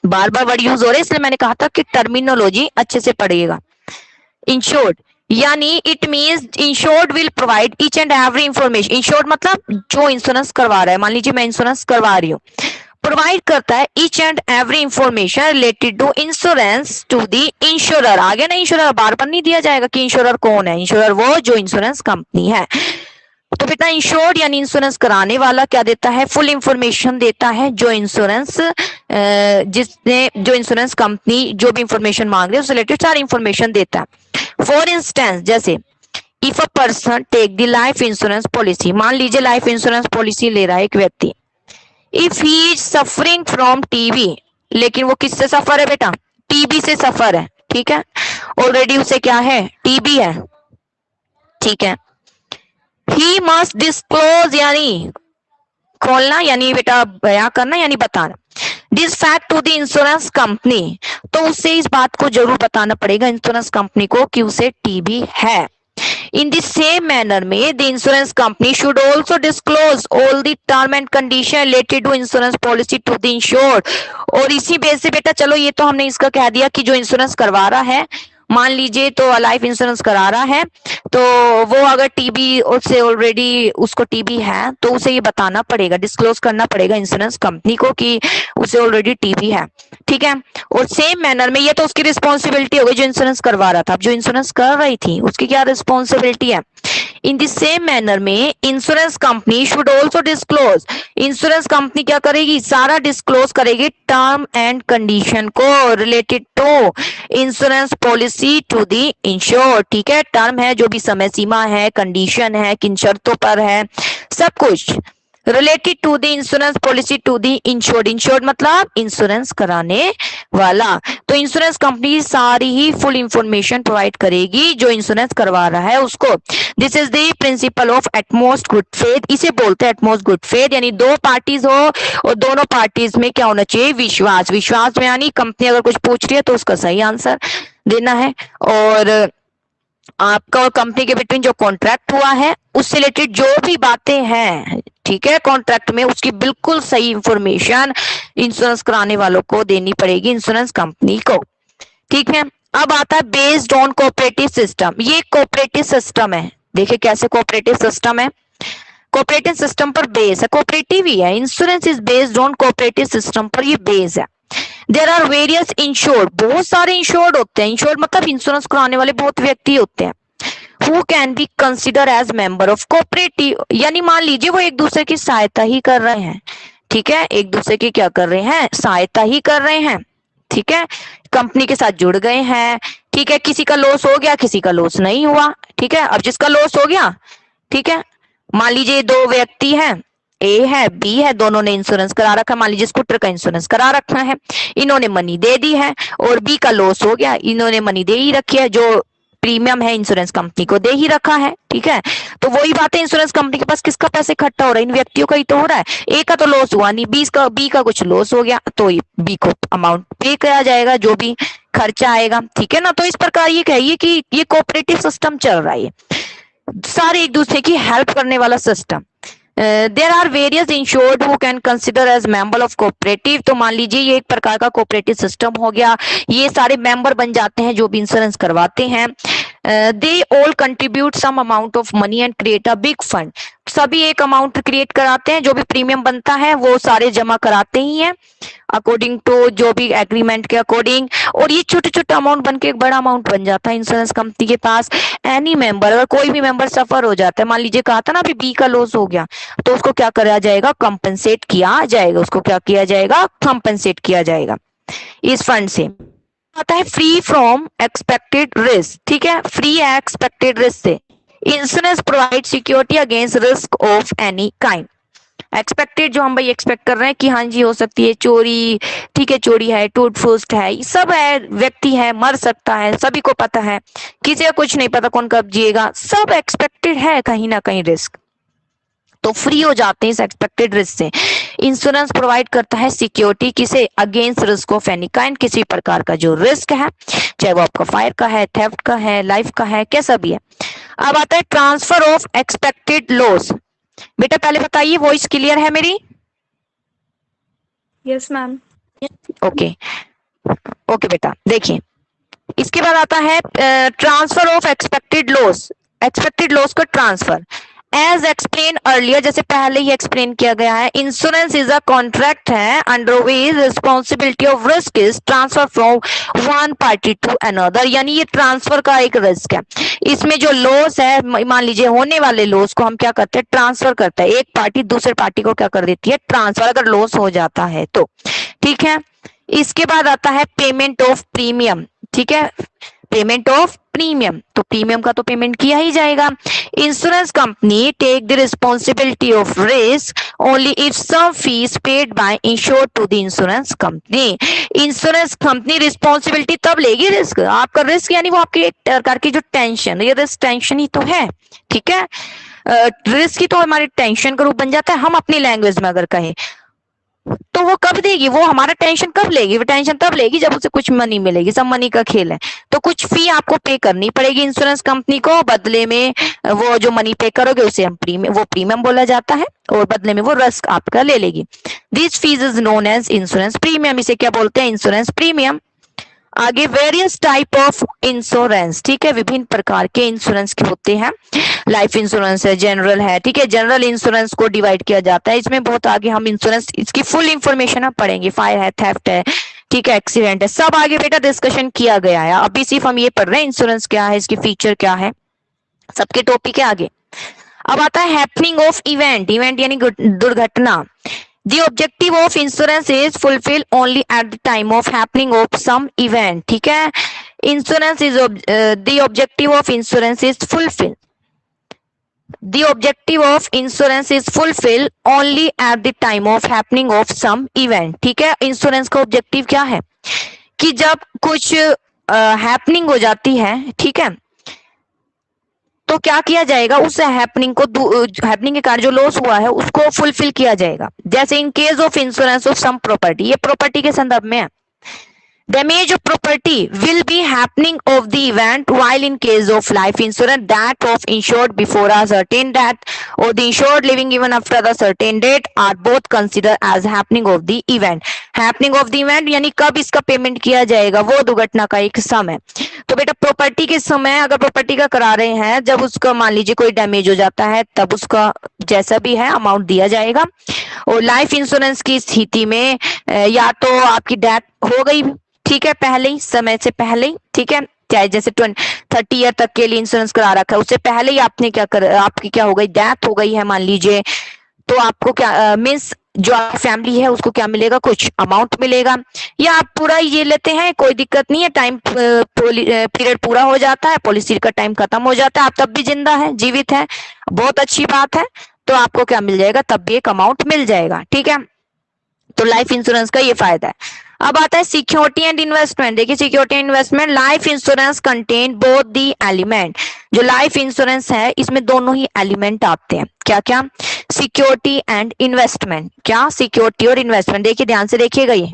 बार बार वर्ड यूज हो रहे हैं, इसलिए मैंने कहा था कि टर्मिनोलॉजी अच्छे से पढ़िएगा। इंश्योर्ड यानी it means insured will provide each and every information. Insured मतलब जो इंश्योरेंस करवा रहा है, मान लीजिए मैं इंश्योरेंस करवा रही हूँ, प्रोवाइड करता है each and every information related to insurance to the insurer. आगे ना इंश्योरर बार बार नहीं दिया जाएगा कि इंश्योरर कौन है, इंश्योरर वो जो इंश्योरेंस कंपनी है। तो बेटा इंश्योर्ड यानी इंश्योरेंस कराने वाला क्या देता है, फुल इंफॉर्मेशन देता है, जो इंश्योरेंस जिसने जो इंश्योरेंस कंपनी जो भी इंफॉर्मेशन मांग रही है उससे रिलेटेड सारी इंफॉर्मेशन देता है। फॉर इंस्टेंस जैसे if a person take the life insurance policy, मान लीजिए लाइफ इंश्योरेंस पॉलिसी ले रहा है एक व्यक्ति, if he is suffering from TB, लेकिन वो किससे सफर है बेटा, टीबी से सफर है, ठीक है, ऑलरेडी उसे क्या है, टीबी है, ठीक है। ही मस्ट डिस्क्लोज यानी खोलना, यानी बेटा बयां करना यानी बताना, this fact to the insurance company, तो उसे इस बात को जरूर बताना पड़ेगा इंश्योरेंस कंपनी को कि उसे टीबी है। In the same manner में the insurance company should also disclose all the term and condition related to insurance policy to the insured। और इसी बेस से बेटा चलो ये तो हमने इसका कह दिया कि जो इंश्योरेंस करवा रहा है, मान लीजिए तो लाइफ इंश्योरेंस करा रहा है, तो वो अगर टीबी उससे ऑलरेडी उसको टीबी है तो उसे ये बताना पड़ेगा, डिस्क्लोज करना पड़ेगा इंश्योरेंस कंपनी को कि उसे ऑलरेडी टीबी है, ठीक है। और सेम मैनर में ये तो उसकी रिस्पॉन्सिबिलिटी हो गई जो इंश्योरेंस करवा रहा था, अब जो इंश्योरेंस कर रही थी उसकी क्या रिस्पॉन्सिबिलिटी है। इन द सेम मैनर में insurance company should also disclose, insurance company क्या करेगी, सारा डिस्क्लोज करेगी टर्म एंड कंडीशन को related to insurance policy to the insured, ठीक है। टर्म है, जो भी समय सीमा है, कंडीशन है, किन शर्तों पर है, सब कुछ related to the insurance policy to the insured. Insured मतलब इंश्योरेंस कराने वाला, तो इंश्योरेंस कंपनी सारी ही फुल इंफॉर्मेशन प्रोवाइड करेगी जो इंश्योरेंस करवा रहा है उसको। This is the principle of utmost good faith, इसे बोलते हैं एटमोस्ट गुड फेथ, यानी दो पार्टीज हो और दोनों पार्टीज में क्या होना चाहिए, विश्वास। विश्वास में यानी कंपनी अगर कुछ पूछ रही है तो उसका सही आंसर देना है, और आपका और कंपनी के बिटवीन जो कॉन्ट्रैक्ट हुआ है उससे रिलेटेड जो भी बातें हैं, ठीक है, कॉन्ट्रैक्ट में उसकी बिल्कुल सही इंफॉर्मेशन इंश्योरेंस कराने वालों को देनी पड़ेगी, इंश्योरेंस कंपनी को, ठीक है। अब आता है बेस्ड ऑन कोऑपरेटिव सिस्टम, ये कोऑपरेटिव सिस्टम है, देखिए कैसे कोऑपरेटिव सिस्टम है, कोऑपरेटिव सिस्टम पर बेस है, कोऑपरेटिव ही है, insurance is based on cooperative system पर ये बेस है। देयर आर वेरियस इंश्योर्ड, बहुत सारे इंश्योर्ड होते हैं, इंश्योर्ड मतलब इंश्योरेंस कराने वाले बहुत व्यक्ति होते हैं, who can be consider as member of cooperative, यानी मान लीजिए वो एक दूसरे की सहायता ही कर रहे हैं, ठीक है, एक दूसरे की क्या कर रहे हैं, सहायता ही कर रहे हैं, ठीक है, कंपनी के साथ जुड़ गए हैं, ठीक है, किसी का लॉस हो गया, किसी का लॉस नहीं हुआ, ठीक है। अब जिसका लॉस हो गया, ठीक है, मान लीजिए दो व्यक्ति हैं, ए है बी है, दोनों ने इंश्योरेंस करा रखा है, मान लीजिए स्कूटर का इंश्योरेंस करा रखा है, इन्होंने मनी दे दी है, और बी का लॉस हो गया, इन्होंने मनी दे ही रखी है, जो प्रीमियम है इंश्योरेंस कंपनी को दे ही रखा है, ठीक है। तो वही बात है, इंश्योरेंस कंपनी के पास किसका पैसे इकट्ठा हो रहा है, इन व्यक्तियों का ही तो हो रहा है, ए का तो लॉस हुआ नहीं, बी का कुछ लॉस हो गया, तो बी को अमाउंट पे किया जाएगा जो भी खर्चा आएगा, ठीक है ना। तो इस प्रकार ये कहिए कि ये कोऑपरेटिव सिस्टम चल रहा है, सारे एक दूसरे की हेल्प करने वाला system. There are various insured who can consider as member of cooperative, तो मान लीजिए ये एक प्रकार का कोऑपरेटिव सिस्टम हो गया, ये सारे मेंबर बन जाते हैं जो भी इंश्योरेंस करवाते हैं। They all contribute some amount of money and create a big fund, सभी एक अमाउंट क्रिएट कराते हैं, जो भी प्रीमियम बनता है वो सारे जमा कराते ही हैं अकॉर्डिंग टू जो भी एग्रीमेंट के अकॉर्डिंग, और ये छोटे छोटे अमाउंट बन के एक बड़ा अमाउंट बन जाता है इंश्योरेंस कंपनी के पास। एनी मेंबर, अगर कोई भी मेंबर सफर हो जाता है, मान लीजिए कहा था ना अभी बी का लॉस हो गया, तो उसको क्या करा जाएगा, कंपनसेट किया जाएगा, उसको क्या किया जाएगा, कंपनसेट किया जाएगा इस फंड से। आता है फ्री फ्रॉम एक्सपेक्टेड रिस्क, ठीक है, फ्री एक्सपेक्टेड रिस्क से, insurance provide security against risk of any kind. Expected, जो हम भाई एक्सपेक्ट कर रहे हैं कि हाँ जी हो सकती है चोरी, ठीक है चोरी है, टूट फूट है, सब है, व्यक्ति है, मर सकता है, सभी को पता है, किसी का कुछ नहीं पता कौन कब जिएगा, सब एक्सपेक्टेड है कहीं ना कहीं रिस्क, तो फ्री हो जाते हैं इस एक्सपेक्टेड रिस्क से। इंश्योरेंस प्रोवाइड करता है सिक्योरिटी किसे, against risk of any kind, किसी प्रकार का जो रिस्क है, चाहे वो आपका फायर का है, थेफ्ट का है, लाइफ का है, कैसा भी है। अब आता है ट्रांसफर ऑफ एक्सपेक्टेड लॉस। बेटा पहले बताइए वॉइस क्लियर है मेरी? Yes ma'am. ओके ओके बेटा, देखिए इसके बाद आता है transfer of expected loss, expected loss का ट्रांसफर। एज एक्सप्लेन अर्लियर, जैसे पहले ही एक्सप्लेन किया गया है, इंश्योरेंस इज अ कॉन्ट्रैक्ट है under which responsibility of risk is transfer from one party to another, यानी ये ट्रांसफर का एक रिस्क है। इसमें जो लॉस है, मान लीजिए होने वाले लॉस को हम क्या करते हैं, ट्रांसफर करते हैं, एक पार्टी दूसरे पार्टी को क्या कर देती है, ट्रांसफर, अगर लॉस हो जाता है तो, ठीक है। इसके बाद आता है पेमेंट ऑफ प्रीमियम, ठीक है, पेमेंट ऑफ प्रीमियम, तो प्रीमियम का तो पेमेंट किया ही जाएगा। Insurance company take the responsibility of risk only if some fees paid by insured to the insurance company. Insurance company responsibility तब लेगी रिस्क, आपका रिस्क यानी वो आपकी एक प्रकार की जो टेंशन, ये रिस्क टेंशन ही तो है, ठीक है। रिस्क ही तो हमारी टेंशन का रूप बन जाता है, हम अपनी लैंग्वेज में अगर कहें तो वो कब देगी, वो हमारा टेंशन कब लेगी, वो टेंशन तब लेगी जब उसे कुछ मनी मिलेगी, सब मनी का खेल है। तो कुछ फी आपको पे करनी पड़ेगी इंश्योरेंस कंपनी को, बदले में वो जो मनी पे करोगे उसे हम प्रीमियम, वो प्रीमियम बोला जाता है, और बदले में वो रिस्क आपका ले लेगी। This fees is known as insurance premium, इसे क्या बोलते हैं, इंश्योरेंस प्रीमियम। आगे वेरियस टाइप ऑफ इंश्योरेंस, ठीक है, विभिन्न प्रकार के इंश्योरेंस के होते हैं, लाइफ इंश्योरेंस है, जनरल है, ठीक है, जनरल इंश्योरेंस को डिवाइड किया जाता है, इसमें बहुत आगे हम इंश्योरेंस, इसकी फुल इंफॉर्मेशन हम पढ़ेंगे, फायर है, थेफ्ट है, ठीक है, एक्सीडेंट है, सब आगे बेटा डिस्कशन किया गया है, अभी सिर्फ हम ये पढ़ रहे हैं इंश्योरेंस क्या है, इसकी फीचर क्या है, सबके टॉपिक है आगे। अब आता है हैपनिंग ऑफ इवेंट, इवेंट यानी दुर्घटना। The objective of insurance is fulfilled only at the time of happening of some event, ठीक है। Insurance is the objective of insurance is fulfilled. The objective of insurance is fulfilled only at the time of happening of some event, ठीक है। Insurance का objective क्या है कि जब कुछ हैपनिंग हो जाती है, ठीक है, तो क्या किया जाएगा, उस हैपनिंग को, हैपनिंग के कारण जो लॉस हुआ है उसको फुलफिल किया जाएगा। जैसे in case of insurance of sum property, ये प्रॉपर्टी के संदर्भ में है, damage of property will be happening of the event, while in case of life insurance that of insured before a certain date or the insured living even after the certain date are both considered as happening of the event. happening of the event यानी कब इसका payment किया जाएगा, वो दुर्घटना का एक समय। तो बेटा प्रॉपर्टी के समय, अगर प्रॉपर्टी का करा रहे हैं, जब उसका मान लीजिए कोई डैमेज हो जाता है तब उसका जैसा भी है अमाउंट दिया जाएगा। और लाइफ इंश्योरेंस की स्थिति में या तो आपकी डेथ हो गई, ठीक है, पहले ही, समय से पहले ही, ठीक है, चाहे जैसे 30 ईयर तक के लिए इंश्योरेंस करा रखा है, उससे पहले ही आपने क्या कर, आपकी क्या हो गई, डेथ हो गई है मान लीजिए, तो आपको क्या मीन्स जो आपकी फैमिली है उसको क्या मिलेगा, कुछ अमाउंट मिलेगा। या आप पूरा ये लेते हैं, कोई दिक्कत नहीं है, टाइम पीरियड पूरा हो जाता है, पॉलिसी का टाइम खत्म हो जाता है, आप तब भी जिंदा है, जीवित है, बहुत अच्छी बात है, तो आपको क्या मिल जाएगा, तब भी एक अमाउंट मिल जाएगा, ठीक है। तो लाइफ इंश्योरेंस का ये फायदा है। अब आता है सिक्योरिटी एंड इन्वेस्टमेंट। देखिए security and investment, life insurance contain both the element. जो लाइफ इंश्योरेंस है इसमें दोनों ही एलिमेंट आते हैं, क्या क्या, सिक्योरिटी एंड इन्वेस्टमेंट। क्या, सिक्योरिटी और इन्वेस्टमेंट। देखिए ध्यान से देखिएगा, ये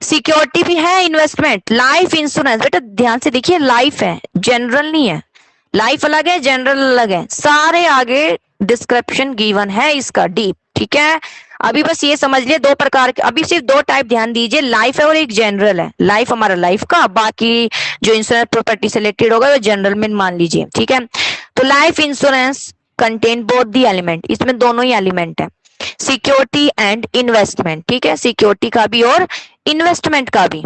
सिक्योरिटी भी है, इन्वेस्टमेंट। लाइफ इंश्योरेंस बेटा ध्यान से देखिए, लाइफ है, जनरल नहीं है, लाइफ अलग है, जनरल अलग है, सारे आगे डिस्क्रिप्शन गिवन है इसका डीप, ठीक है। अभी बस ये समझ लिए दो प्रकार के, अभी सिर्फ दो टाइप ध्यान दीजिए, लाइफ है और एक जनरल है। लाइफ हमारा लाइफ का, बाकी जो इंश्योरेंस प्रॉपर्टी से रिलेटेड होगा वो जनरल में मान लीजिए, ठीक है। तो life insurance contain both the element, इसमें दोनों ही एलिमेंट है, सिक्योरिटी एंड इन्वेस्टमेंट, ठीक है, सिक्योरिटी का भी और इन्वेस्टमेंट का भी।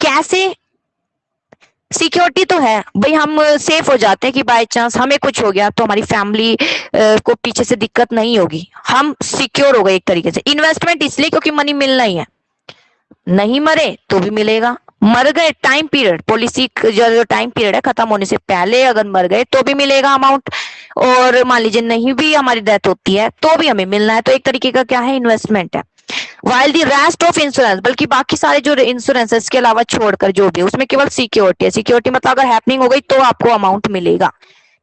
कैसे, सिक्योरिटी तो है भाई, हम सेफ हो जाते हैं कि बाय चांस हमें कुछ हो गया तो हमारी फैमिली को पीछे से दिक्कत नहीं होगी, हम सिक्योर हो गए एक तरीके से। इन्वेस्टमेंट इसलिए क्योंकि मनी मिलना ही है, नहीं मरे तो भी मिलेगा, मर गए टाइम पीरियड, पॉलिसी जो टाइम पीरियड है खत्म होने से पहले अगर मर गए तो भी मिलेगा अमाउंट, और मान लीजिए नहीं भी हमारी डेथ होती है तो भी हमें मिलना है। तो एक तरीके का क्या है, इन्वेस्टमेंट है। While the rest of insurance, बल्कि बाकी सारे जो इंश्योरेंस है इसके अलावा छोड़कर जो भी, उसमें केवल सिक्योरिटी है। सिक्योरिटी मतलब अगर हैपनिंग हो गई तो आपको अमाउंट मिलेगा,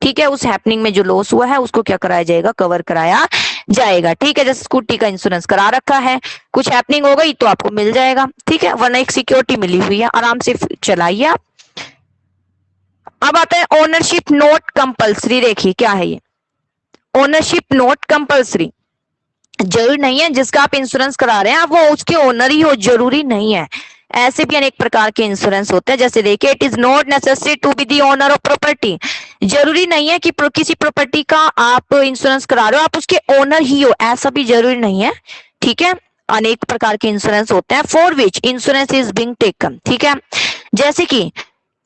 ठीक है। उस हैपनिंग में जो लॉस हुआ है उसको क्या कराया जाएगा, कवर कराया जाएगा, ठीक है। जैसे स्कूटी का इंश्योरेंस करा रखा है, कुछ हैपनिंग हो गई तो आपको मिल जाएगा, ठीक है, वरना एक सिक्योरिटी मिली हुई है, आराम से चलाइए आप। अब आता है ओनरशिप नोट कंपल्सरी। देखिए क्या है ये ओनरशिप नोट कंपल्सरी। जरूरी नहीं है जिसका आप इंश्योरेंस करा रहे हैं आप वो उसके ओनर ही हो, जरूरी नहीं है। ऐसे भी अनेक प्रकार के इंश्योरेंस होते हैं। जैसे देखिए, it is not necessary to be the owner of property. जरूरी नहीं है कि किसी प्रॉपर्टी का आप इंश्योरेंस करा रहे हो आप उसके ओनर ही हो, ऐसा भी जरूरी नहीं है, ठीक है। अनेक प्रकार के इंश्योरेंस होते हैं। For which insurance is being taken, ठीक है। जैसे कि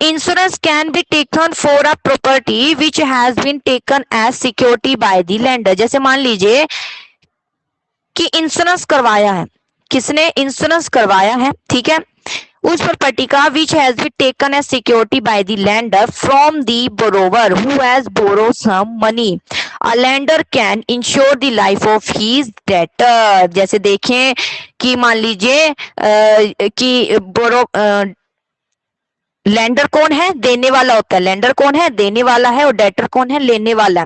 insurance can be taken for a property which has been taken as security by the lender. जैसे मान लीजिए कि इंश्योरेंस करवाया है, किसने इंश्योरेंस करवाया है, ठीक है, उस प्रॉपर्टी का which has been taken as security by the lender from the borrower who has borrow some money. A lender can insure the life of his debtor. जैसे देखें कि मान लीजिए कि बोरो लैंडर कौन है, देने वाला होता है। लैंडर कौन है, देने वाला है, और डेटर कौन है, लेने वाला।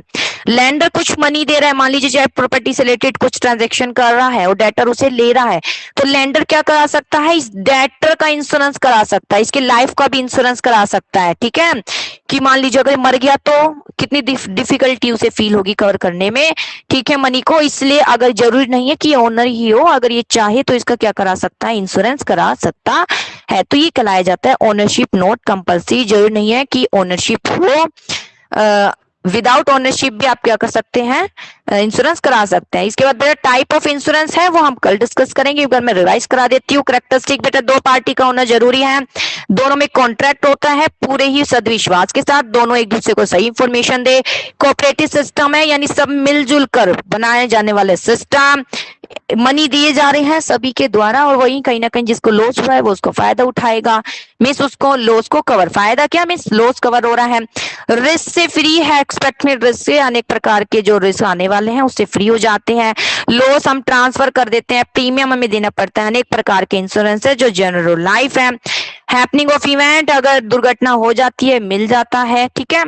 लैंडर कुछ मनी दे रहा है, मान लीजिए चाहे प्रॉपर्टी से रिलेटेड कुछ ट्रांजैक्शन कर रहा है और डेटर उसे ले रहा है, तो लैंडर क्या करा सकता है, इस डेटर का इंश्योरेंस करा सकता है, इसके लाइफ का भी इंश्योरेंस करा सकता है, ठीक है। कि मान लीजिए अगर मर गया तो कितनी डिफिकल्टी उसे फील होगी कवर करने में, ठीक है, मनी को। इसलिए अगर जरूरी नहीं है कि ओनर ही हो, अगर ये चाहे तो इसका क्या करा सकता है, इंश्योरेंस करा सकता है। तो ये कहलाया जाता है ओनरशिप नोट कंपल्सरी। जरूरी नहीं है कि ओनरशिप हो, विदाउट ओनरशिप भी आप क्या कर सकते हैं, इंश्योरेंस करा सकते हैं। इसके बाद बेटा टाइप ऑफ इंश्योरेंस है वो हम कल डिस्कस करेंगे, अगर मैं रिवाइज करा देती हूँ। कैरेक्टरिस्टिक बेटा दो पार्टी का होना जरूरी है, दोनों में कॉन्ट्रैक्ट होता है पूरे ही सदविश्वास के साथ, दोनों एक दूसरे को सही इंफॉर्मेशन दे। कोऑपरेटिव सिस्टम है, यानी सब मिलजुल कर बनाए जाने वाले सिस्टम। मनी दिए जा रहे हैं सभी के द्वारा, और वही कहीं ना कहीं जिसको लॉस हुआ है वो उसको फायदा उठाएगा, मिस उसको लॉस को कवर, फायदा क्या मिस लॉस कवर हो रहा है। रिस्क से फ्री है, एक्सपेक्टेड रिस्क से अनेक प्रकार के जो रिस्क आने वाले हैं उससे फ्री हो जाते हैं। लॉस हम ट्रांसफर कर देते हैं, प्रीमियम हमें देना पड़ता है। अनेक प्रकार के इंश्योरेंस है जो जनरल लाइफ है। हैपनिंग ऑफ इवेंट, अगर दुर्घटना हो जाती है मिल जाता है, ठीक है।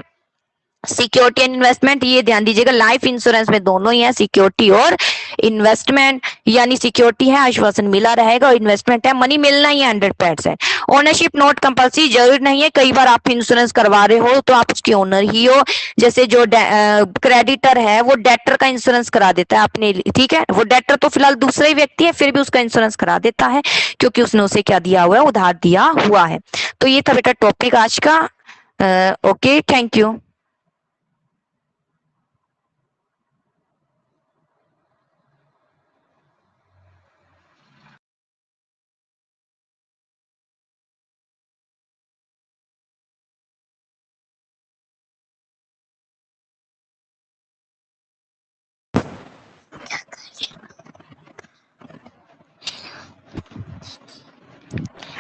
सिक्योरिटी एंड इन्वेस्टमेंट, ये ध्यान दीजिएगा लाइफ इंश्योरेंस में दोनों ही है, सिक्योरिटी और इन्वेस्टमेंट। यानी सिक्योरिटी है आश्वासन मिला रहेगा, और इन्वेस्टमेंट है मनी मिलना ही 100%। ओनरशिप नॉट कंपल्सरी, जरूरी नहीं है, कई बार आप इंश्योरेंस करवा रहे हो तो आप उसके ओनर ही हो। जैसे जो क्रेडिटर है वो डेटर का इंश्योरेंस करा देता है अपने, ठीक है, वो डेटर तो फिलहाल दूसरा ही व्यक्ति है फिर भी उसका इंश्योरेंस करा देता है क्योंकि उसने उसे क्या दिया हुआ है, उधार दिया हुआ है। तो ये था बेटा टॉपिक आज का। Okay, thank you.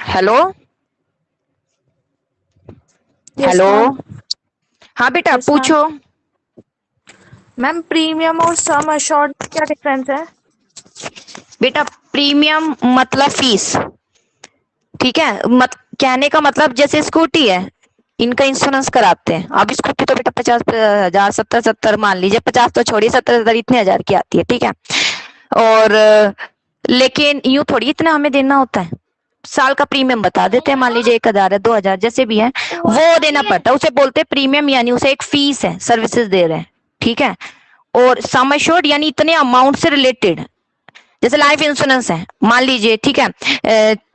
Hello hello, हाँ बेटा Yes, ma'am. पूछो। मैम प्रीमियम और सम अश्योर्ड क्या डिफरेंस है? बेटा प्रीमियम मतलब फीस, ठीक है, कहने का मतलब जैसे स्कूटी है इनका इंश्योरेंस कराते हैं। अब स्कूटी तो बेटा 50,000 70 मान लीजिए, 50 तो छोड़िए, 70,000 इतने हजार की आती है, ठीक है। और लेकिन यूं थोड़ी इतना हमें देना होता है, साल का प्रीमियम बता देते हैं, मान लीजिए 1,000 है 2,000 जैसे भी है वो देना पड़ता है, उसे बोलते हैं प्रीमियम, यानी उसे एक फीस है, सर्विसेज दे रहे हैं, ठीक है। और सम एश्योर्ड यानी इतने अमाउंट से रिलेटेड, जैसे लाइफ इंश्योरेंस है मान लीजिए, ठीक है,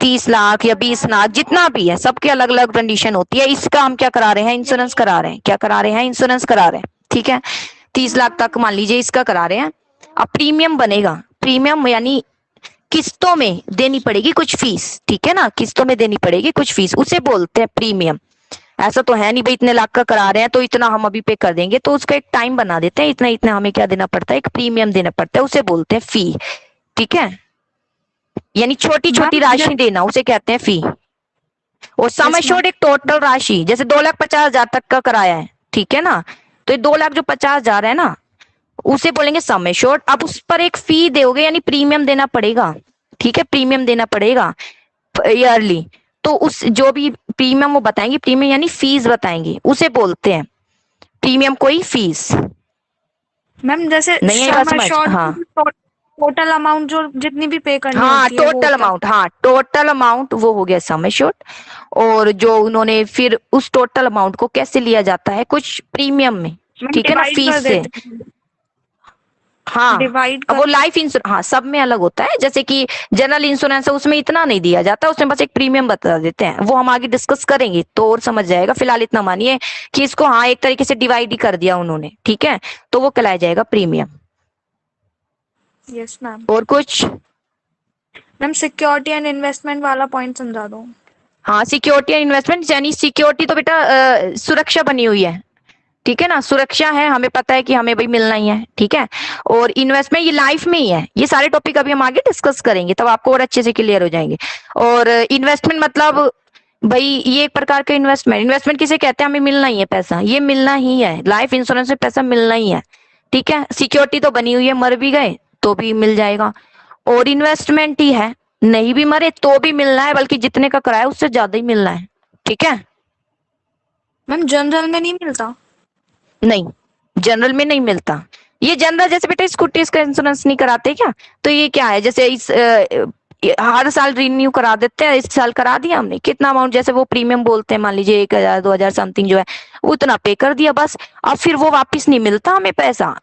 30 लाख या 20 लाख जितना भी है, सबके अलग अलग कंडीशन होती है। इसका हम क्या करा रहे हैं, इंश्योरेंस करा रहे हैं, क्या करा रहे हैं, इंश्योरेंस करा रहे हैं, ठीक है। 30 लाख तक मान लीजिए इसका करा रहे हैं। अब प्रीमियम बनेगा, प्रीमियम यानी किस्तों में देनी पड़ेगी कुछ फीस, ठीक है ना, किस्तों में देनी पड़ेगी कुछ फीस, उसे बोलते हैं प्रीमियम। ऐसा तो है नहीं भाई इतने लाख का करा रहे हैं तो इतना हम अभी पे कर देंगे, तो उसका एक टाइम बना देते हैं, इतना इतना हमें क्या देना पड़ता है, एक प्रीमियम देना पड़ता है, उसे बोलते हैं फी, ठीक है। यानी छोटी छोटी राशि देना उसे कहते हैं फी। और सम Yes, एश्योर्ड एक टोटल राशि, जैसे 2,50,000 तक का कराया है, ठीक है ना, तो ये 2 लाख जो 50,000 है ना, उसे बोलेंगे सम एश्योर्ड। अब उस पर एक फी दोगे, यानी प्रीमियम देना पड़ेगा, ठीक है, प्रीमियम देना पड़ेगा ईयरली। तो उस जो भी प्रीमियम वो बताएंगे, प्रीमियम यानी फीस बताएंगे, उसे बोलते हैं प्रीमियम कोई फीस। मैम जैसे नहीं है ये बात सम समझ? एश्योर्ड हाँ टोटल अमाउंट जो जितनी भी पे करनी हाँ, होती है वो टोटल उसका। अमाउंट, हाँ टोटल अमाउंट वो हो गया सम एश्योर्ड। और जो उन्होंने फिर उस टोटल अमाउंट को कैसे लिया जाता है, कुछ प्रीमियम में, मैम ठीक है ना, डिवाइड फीस कर से। देते हैं, हाँ, डिवाइड अब कर। वो लाइफ इंश्योरेंस, हाँ सब में अलग होता है, जैसे कि जनरल इंश्योरेंस है उसमें इतना नहीं दिया जाता, उसमें बस एक प्रीमियम बता देते हैं, वो हम आगे डिस्कस करेंगे तो और समझ जाएगा। फिलहाल इतना मानिए कि इसको हाँ एक तरीके से डिवाइड ही कर दिया उन्होंने, ठीक है, तो वो कहलाया जाएगा प्रीमियम। Yes ma'am. और कुछ? मैम सिक्योरिटी एंड इन्वेस्टमेंट वाला पॉइंट समझा दो। हाँ, सिक्योरिटी एंड इन्वेस्टमेंट, यानी सिक्योरिटी तो बेटा सुरक्षा बनी हुई है, ठीक है ना, सुरक्षा है, हमें पता है कि हमें भाई मिलना ही है, ठीक है। और इन्वेस्टमेंट ये लाइफ में ही है, ये सारे टॉपिक अभी हम आगे डिस्कस करेंगे, तब आपको और अच्छे से क्लियर हो जाएंगे। और इन्वेस्टमेंट मतलब भाई ये एक प्रकार का इन्वेस्टमेंट, इन्वेस्टमेंट किसे कहते हैं, हमें मिलना ही है पैसा, ये मिलना ही है, लाइफ इंश्योरेंस में पैसा मिलना ही है, ठीक है। सिक्योरिटी तो बनी हुई है, मर भी गए तो भी मिल जाएगा, और इन्वेस्टमेंट ही है, नहीं भी मरे तो भी मिलना है, बल्कि जितने का कराया उससे ज्यादा ही मिलना है, ठीक है। मैम जनरल में नहीं मिलता। नहीं, जनरल में नहीं मिलता। ये जनरल जैसे बेटा स्कूटी इसका इंश्योरेंस नहीं कराते क्या, तो ये क्या है, जैसे इस हर साल रिन्यू करा देते हैं, इस साल करा दिया हमने, कितना अमाउंट, जैसे वो प्रीमियम बोलते हैं, मान लीजिए 1,000 2,000 समथिंग जो है, उतना पे कर दिया बस। अब फिर वो वापस नहीं मिलता हमें पैसा,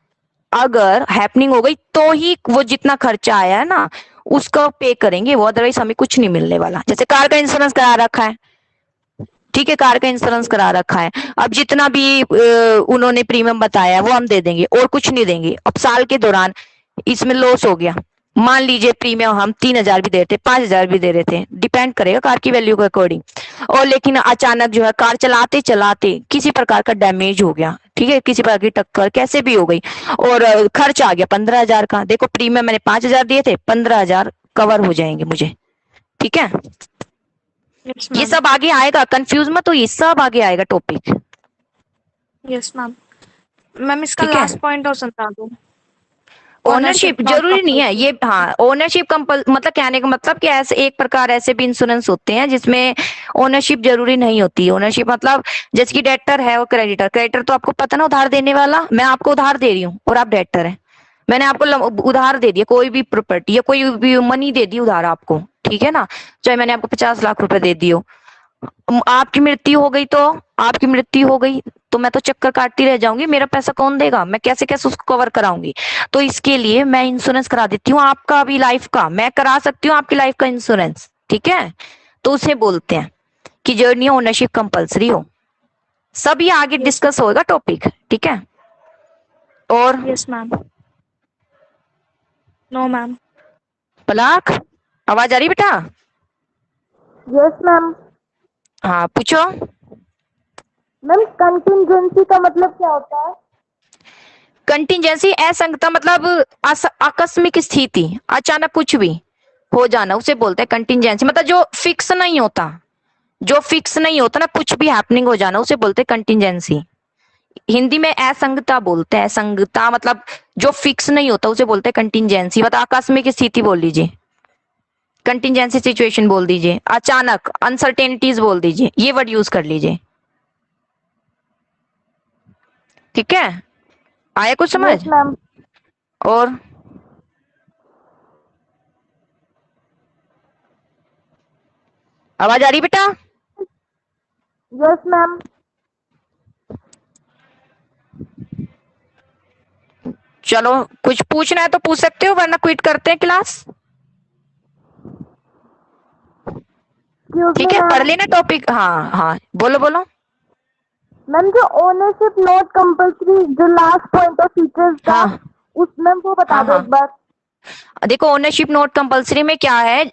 अगर हैपनिंग हो गई तो ही वो जितना खर्चा आया है ना उसका पे करेंगे वो, अदरवाइज हमें कुछ नहीं मिलने वाला। जैसे कार का इंश्योरेंस करा रखा है, ठीक है, कार का इंश्योरेंस करा रखा है, अब जितना भी उन्होंने प्रीमियम बताया वो हम दे देंगे और कुछ नहीं देंगे। अब साल के दौरान इसमें लॉस हो गया, मान लीजिए प्रीमियम हम 3,000 भी दे रहे थे, 5,000 भी दे रहे थे, डिपेंड करेगा कार की वैल्यू के अकॉर्डिंग, और लेकिन अचानक जो है कार चलाते चलाते किसी प्रकार का डैमेज हो गया, ठीक है, किसी प्रकार की टक्कर कैसे भी हो गई, और खर्च आ गया 15,000 का। देखो प्रीमियम मैंने 5,000 दिए थे, 15,000 कवर हो जाएंगे मुझे, ठीक है। यस ये मैम। सब आगे आएगा, कंफ्यूज मत हो, ये सब आगे आएगा टॉपिक, यस मैम। मैम इसका ठीक है। लास्ट पॉइंट और समझा दो। ओनरशिप नॉट जरूरी नहीं है कंपल्सरी। ये, हाँ ओनरशिप कंपल मतलब कहने का मतलब कि ऐसे एक प्रकार ऐसे भी इंश्योरेंस होते हैं जिसमें ओनरशिप जरूरी नहीं होती। ओनरशिप मतलब जैसे कि डेटर है और क्रेडिटर, क्रेडिटर तो आपको पता ना, उधार देने वाला, मैं आपको उधार दे रही हूँ और आप डेटर है, मैंने आपको उधार दे दिया कोई भी प्रॉपर्टी या कोई भी मनी दे दी उधार आपको, ठीक है ना, चाहे मैंने आपको 50 लाख रुपए दे दियो, आपकी मृत्यु हो गई तो, आपकी मृत्यु हो गई तो मैं तो चक्कर काटती रह जाऊंगी, मेरा पैसा कौन देगा, मैं कैसे कैसे उसको कवर कराऊंगी। तो इसके लिए मैं इंश्योरेंस करा देती हूँ आपका भी लाइफ का, मैं करा सकती हूँ आपकी लाइफ का इंश्योरेंस, ठीक है। तो उसे बोलते हैं कि जर्नी ओनरशिप कंपलसरी हो। सब ये आगे डिस्कस होगा टॉपिक, ठीक है। और yes ma'am. No ma'am. Palak, आवाज आ रही बेटा? Yes ma'am. हाँ पूछो। मैम कंटिंजेंसी का मतलब क्या होता है? कंटिजेंसी असंगता मतलब आकस्मिक स्थिति, अचानक कुछ भी हो जाना, उसे बोलते हैं कंटिजेंसी। मतलब जो फिक्स नहीं होता, जो फिक्स नहीं होता ना, कुछ भी हैपनिंग हो जाना, उसे बोलते हैं कंटिजेंसी। हिंदी में असंगता बोलते हैं, असंगता मतलब जो फिक्स नहीं होता उसे बोलते हैं कंटिजेंसी। मतलब आकस्मिक स्थिति बोल दीजिए, कंटिजेंसी सिचुएशन बोल दीजिए, अचानक अनसर्टेनिटीज बोल दीजिए, ये वर्ड यूज कर लीजिए, ठीक है। आया कुछ समझ? Yes ma'am. और आवाज आ रही बेटा? Yes ma'am. चलो कुछ पूछना है तो पूछ सकते हो, वरना क्विट करते हैं क्लास, ठीक है। पढ़ लेना टॉपिक, हाँ हाँ बोलो बोलो। मैम जो ओनरशिप नॉट कंपल्सरी जो लास्ट पॉइंट ऑफ फीचर्स था, हाँ उस मैम वो बता हाँ दो हाँ। एक बार। देखो ओनरशिप नॉट कंपलसरी में क्या है,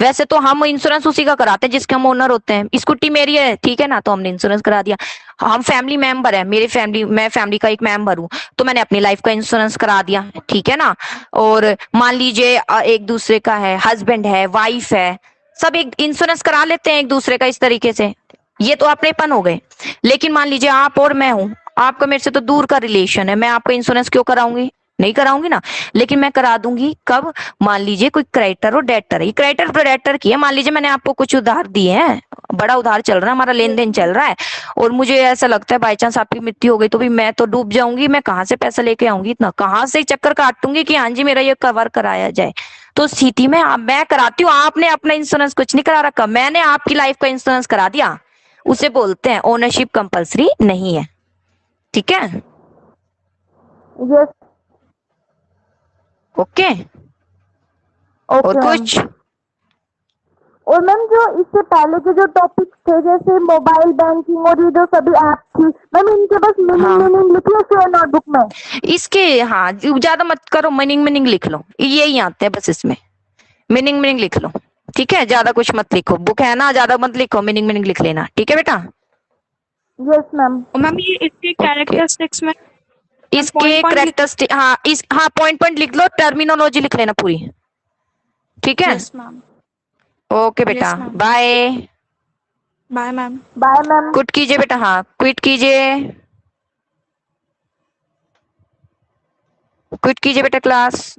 वैसे तो हम इंश्योरेंस उसी का कराते हैं जिसके हम ओनर होते हैं। स्कूटी मेरी है, ठीक है ना, तो हमने इंश्योरेंस करा दिया। हम फैमिली मेंबर है, मेरी फैमिली, मैं फैमिली का एक मेंबर हूँ, तो मैंने अपनी लाइफ का इंश्योरेंस करा दिया, ठीक है ना। और मान लीजिए एक दूसरे का है, हस्बैंड है, वाइफ है, सब एक इंश्योरेंस करा लेते हैं एक दूसरे का इस तरीके से, ये तो अपनेपन हो गए। लेकिन मान लीजिए आप और मैं हूं, आपका मेरे से तो दूर का रिलेशन है, मैं आपका इंश्योरेंस क्यों कराऊंगी? नहीं कराऊंगी ना। लेकिन मैं करा दूंगी कब? मान लीजिए कोई क्रेडिटर और डेटर है, ये क्रेडिटर प्रेडेटर की है। मान लीजिए मैंने आपको कुछ उधार दिए हैं, बड़ा उधार चल रहा है, हमारा लेन देन चल रहा है, और मुझे ऐसा लगता है बाई चांस आपकी मृत्यु हो गई तो भी मैं तो डूब जाऊंगी, मैं कहाँ से पैसा लेके आऊंगी इतना, कहाँ से चक्कर काटूंगी कि हाँ जी मेरा ये कवर कराया जाए। तो उस स्थिति में मैं कराती हूँ, आपने अपना इंश्योरेंस कुछ नहीं करा रखा, मैंने आपकी लाइफ का इंश्योरेंस करा दिया, उसे बोलते हैं ओनरशिप कंपलसरी नहीं है। ठीक है, यस। ओके। और ओके मैम। कुछ? और मैम जो इससे पहले के जो टॉपिक्स थे जैसे मोबाइल बैंकिंग और ये जो सभी ऐप थी मैम, इनके बस हाँ। मीनिंग लिखिए शेयर नोटबुक में। इसके हाँ ज्यादा मत करो, मीनिंग लिख लो, यही आते हैं बस इसमें, मीनिंग लिख लो। ठीक है, ज्यादा कुछ मत लिखो, बुक है ना, ज्यादा मत लिखो, मीनिंग लिख लेना। ठीक है बेटा? Yes ma'am. मैम ये इसके कैरेक्टरिस्टिक्स में इसके point लिख- करेक्टरिस्टिक हाँ पॉइंट लिख लो, टर्मिनोलॉजी लिख लेना पूरी। ठीक है, यस मैम। ओके बेटा, ma'am. Bye. Bye ma'am. Bye ma'am. Quit कीजिए बेटा, हाँ क्विट कीजिए, क्विट कीजिए बेटा क्लास।